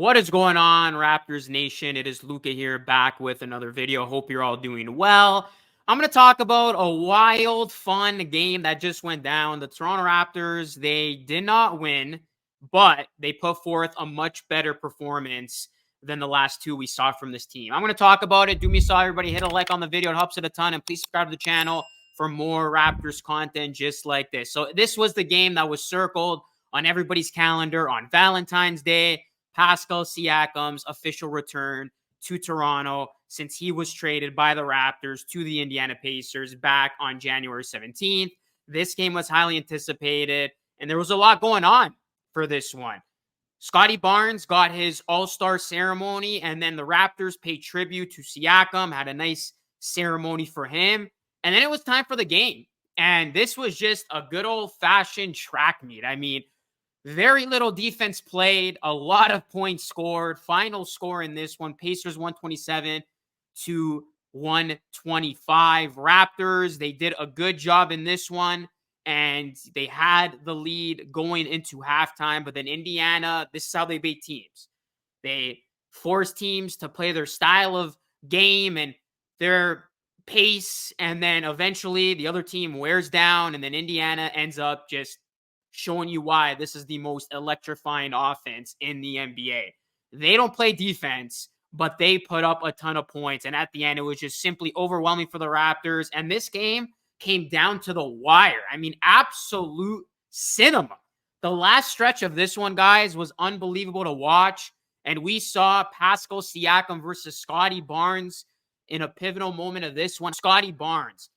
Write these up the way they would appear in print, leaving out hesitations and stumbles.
What is going on, Raptors Nation? It is Luca here, back with another video. Hope you're all doing well. I'm going to talk about a wild, fun game that just went down. The Toronto Raptors, they did not win, but they put forth a much better performance than the last two we saw from this team. I'm going to talk about it. Do me a solid, everybody. Hit a like on the video. It helps it a ton. And please subscribe to the channel for more Raptors content just like this. So this was the game that was circled on everybody's calendar on Valentine's Day. Pascal Siakam's official return to Toronto since he was traded by the Raptors to the Indiana Pacers back on January 17th. This game was highly anticipated, and there was a lot going on for this one. Scotty Barnes got his All-Star ceremony, and then the Raptors paid tribute to Siakam, had a nice ceremony for him, and then it was time for the game. And this was just a good old-fashioned track meet. I mean, very little defense played, a lot of points scored. Final score in this one, Pacers 127 to 125. Raptors, they did a good job in this one, and they had the lead going into halftime. But then Indiana, this is how they beat teams. They force teams to play their style of game and their pace, and then eventually the other team wears down, and then Indiana ends up just showing you why this is the most electrifying offense in the NBA. They don't play defense, but they put up a ton of points. And at the end, it was just simply overwhelming for the Raptors. And this game came down to the wire. I mean, absolute cinema. The last stretch of this one, guys, was unbelievable to watch. And we saw Pascal Siakam versus Scotty Barnes in a pivotal moment of this one. Scotty Barnes,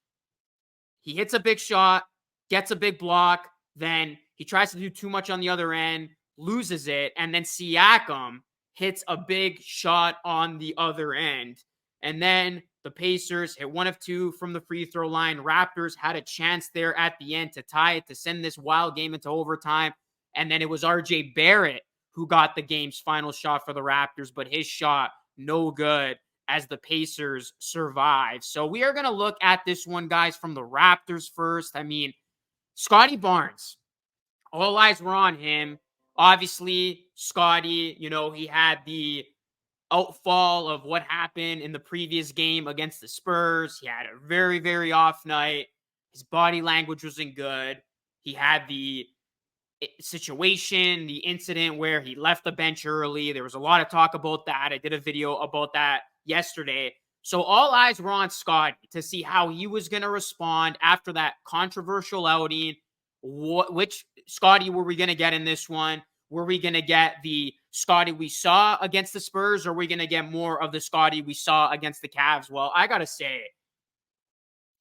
he hits a big shot, gets a big block, then he tries to do too much on the other end, loses it, and then Siakam hits a big shot on the other end. And then the Pacers hit one of two from the free throw line. Raptors had a chance there at the end to tie it, to send this wild game into overtime. And then it was RJ Barrett who got the game's final shot for the Raptors, but his shot no good as the Pacers survive. So we are going to look at this one, guys, from the Raptors first. I mean, Scotty Barnes, all eyes were on him. Obviously, Scotty, he had the outfall of what happened in the previous game against the Spurs. He had a very, very off night. His body language wasn't good. He had the situation, the incident where he left the bench early. There was a lot of talk about that. I did a video about that yesterday. So all eyes were on Scotty to see how he was going to respond after that controversial outing. Which Scotty were we going to get in this one? Were we going to get the Scotty we saw against the Spurs, or are we going to get more of the Scotty we saw against the Cavs? Well, I got to say,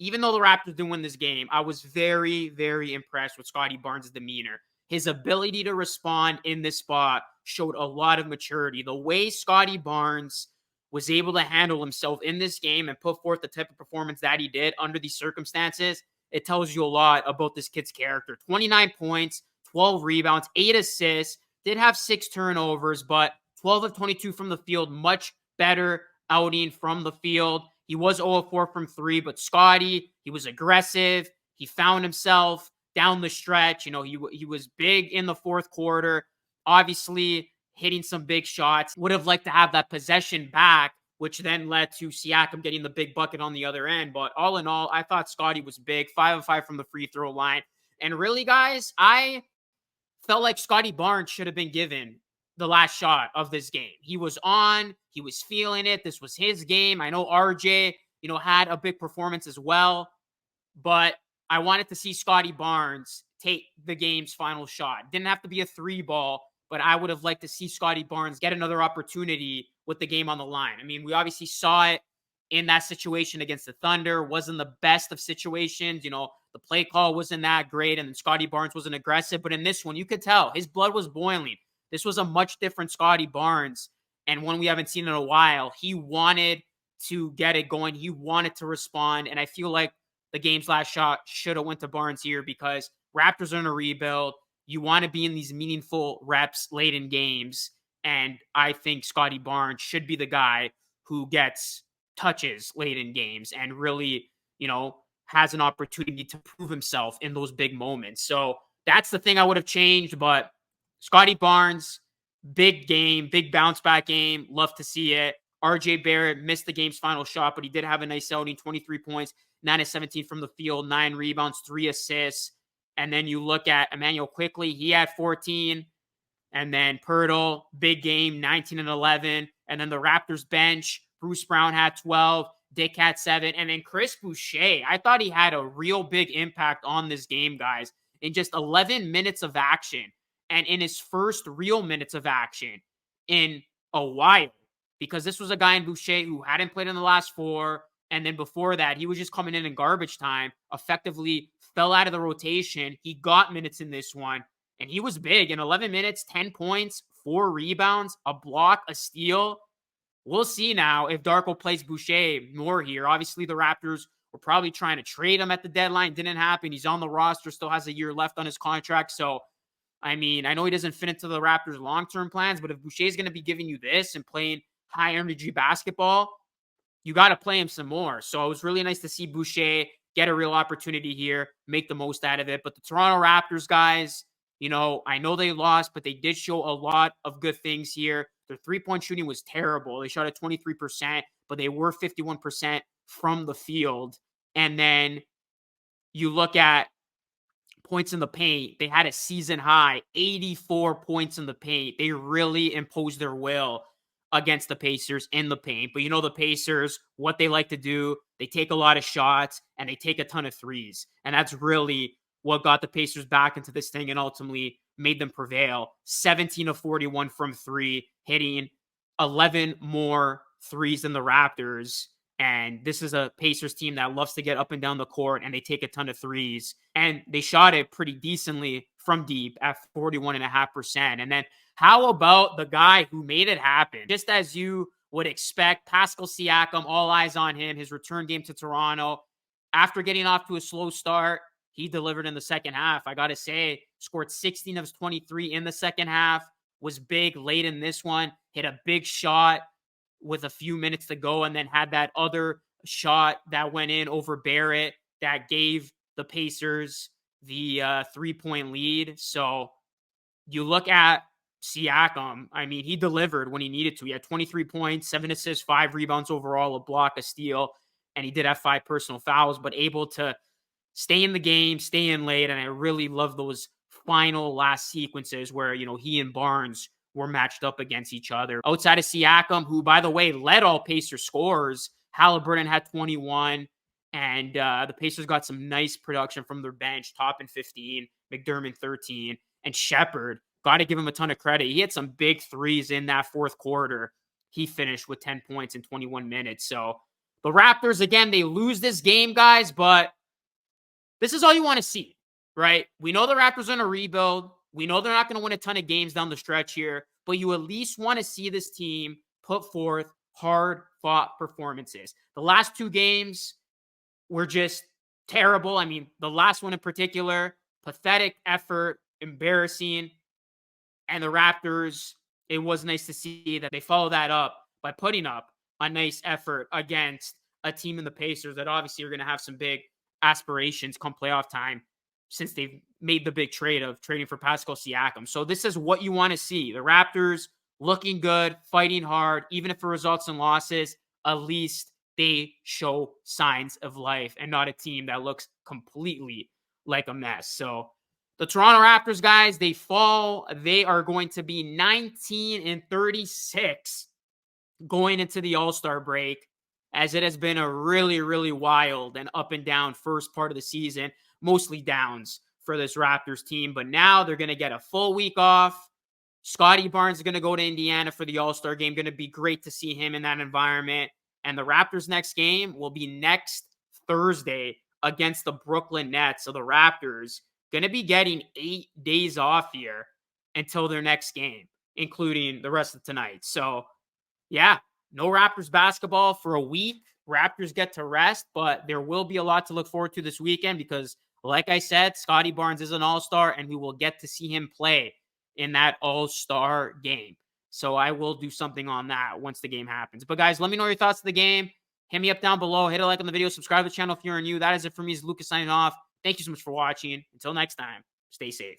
even though the Raptors didn't win this game, I was very, very impressed with Scotty Barnes' demeanor. His ability to respond in this spot showed a lot of maturity. The way Scotty Barnes was able to handle himself in this game and put forth the type of performance that he did under these circumstances, it tells you a lot about this kid's character. 29 points, 12 rebounds, 8 assists, did have 6 turnovers, but 12 of 22 from the field, much better outing from the field. He was 0 of 4 from 3, but Scotty, he was aggressive. He found himself down the stretch. He was big in the fourth quarter. Obviously, hitting some big shots. Would have liked to have that possession back, which then led to Siakam getting the big bucket on the other end. But all in all, I thought Scotty was big. 5 of 5 from the free throw line. And really, guys, I felt like Scotty Barnes should have been given the last shot of this game. He was on. He was feeling it. This was his game. I know RJ, had a big performance as well. But I wanted to see Scotty Barnes take the game's final shot. Didn't have to be a 3-ball, but I would have liked to see Scotty Barnes get another opportunity with the game on the line. I mean, we obviously saw it in that situation against the Thunder. Wasn't the best of situations. The play call wasn't that great, and then Scotty Barnes wasn't aggressive. But in this one, you could tell his blood was boiling. This was a much different Scotty Barnes, and one we haven't seen in a while. He wanted to get it going. He wanted to respond, and I feel like the game's last shot should have went to Barnes here because Raptors are in a rebuild. You want to be in these meaningful reps late in games. And I think Scotty Barnes should be the guy who gets touches late in games and really, has an opportunity to prove himself in those big moments. So that's the thing I would have changed. But Scotty Barnes, Big game, big bounce back game. Love to see it. RJ Barrett missed the game's final shot, but he did have a nice outing, 23 points, 9 of 17 from the field, 9 rebounds, 3 assists. And then you look at Emmanuel Quickly, he had 14. And then Pirtle, big game, 19 and 11. And then the Raptors bench, Bruce Brown had 12, Dick had 7. And then Chris Boucher, I thought he had a real big impact on this game, guys, in just 11 minutes of action. And in his first real minutes of action in a while, because this was a guy in Boucher who hadn't played in the last 4. And then before that, he was just coming in garbage time, effectively fell out of the rotation. He got minutes in this one. And he was big in 11 minutes, 10 points, 4 rebounds, a block, a steal. We'll see now if Darko plays Boucher more here. Obviously, the Raptors were probably trying to trade him at the deadline. Didn't happen. He's on the roster, still has a year left on his contract. So, I mean, I know he doesn't fit into the Raptors' long-term plans, but if Boucher is going to be giving you this and playing high-energy basketball, you got to play him some more. So it was really nice to see Boucher get a real opportunity here, make the most out of it. But the Toronto Raptors, guys, you know, I know they lost, but they did show a lot of good things here. Their three-point shooting was terrible. They shot at 23%, but they were 51% from the field. And then you look at points in the paint. They had a season high, 84 points in the paint. They really imposed their will against the Pacers in the paint. But you know the Pacers, what they like to do, they take a lot of shots and they take a ton of threes. And that's really what got the Pacers back into this thing and ultimately made them prevail. 17 of 41 from 3, hitting 11 more threes than the Raptors. And this is a Pacers team that loves to get up and down the court, and they take a ton of threes. And they shot it pretty decently from deep at 41.5%. And then how about the guy who made it happen? Just as you would expect, Pascal Siakam, all eyes on him, his return game to Toronto. After getting off to a slow start, he delivered in the second half. I got to say, scored 16 of 23 in the second half, was big late in this one, hit a big shot with a few minutes to go, and then had that other shot that went in over Barrett that gave the Pacers the 3-point lead. So you look at Siakam, I mean, he delivered when he needed to. He had 23 points, 7 assists, 5 rebounds overall, a block, a steal, and he did have 5 personal fouls, but able to stay in the game, stay in late, and I really love those final last sequences where, you know, he and Barnes were matched up against each other. Outside of Siakam, who, by the way, led all Pacers scorers, Halliburton had 21, and the Pacers got some nice production from their bench, Toppin 15, McDermott 13, and Shepherd, got to give him a ton of credit. He had some big threes in that fourth quarter. He finished with 10 points in 21 minutes. So the Raptors, again, they lose this game, guys, but this is all you want to see, right? We know the Raptors are going to rebuild. We know they're not going to win a ton of games down the stretch here, but you at least want to see this team put forth hard-fought performances. The last 2 games were just terrible. I mean, the last one in particular, pathetic effort, embarrassing. And the Raptors, it was nice to see that they followed that up by putting up a nice effort against a team in the Pacers that obviously are going to have some big aspirations come playoff time, since they've made the big trade of trading for Pascal Siakam. So this is what you want to see. The Raptors looking good, fighting hard, even if it results in losses, at least they show signs of life and not a team that looks completely like a mess. So the Toronto Raptors, guys, they fall. They are going to be 19 and 36 going into the All-Star break, as it has been a really, really wild and up and down first part of the season, mostly downs for this Raptors team. But now they're going to get a full week off. Scotty Barnes is going to go to Indiana for the All-Star game. Going to be great to see him in that environment. And the Raptors' next game will be next Thursday against the Brooklyn Nets. So the Raptors going to be getting 8 days off here until their next game, including the rest of tonight. So, yeah, no Raptors basketball for a week. Raptors get to rest, but there will be a lot to look forward to this weekend because, like I said, Scotty Barnes is an all-star, and we will get to see him play in that all-star game. So I will do something on that once the game happens. But, guys, let me know your thoughts of the game. Hit me up down below. Hit a like on the video. Subscribe to the channel if you're new. That is it for me. It's Lucas signing off. Thank you so much for watching. Until next time, stay safe.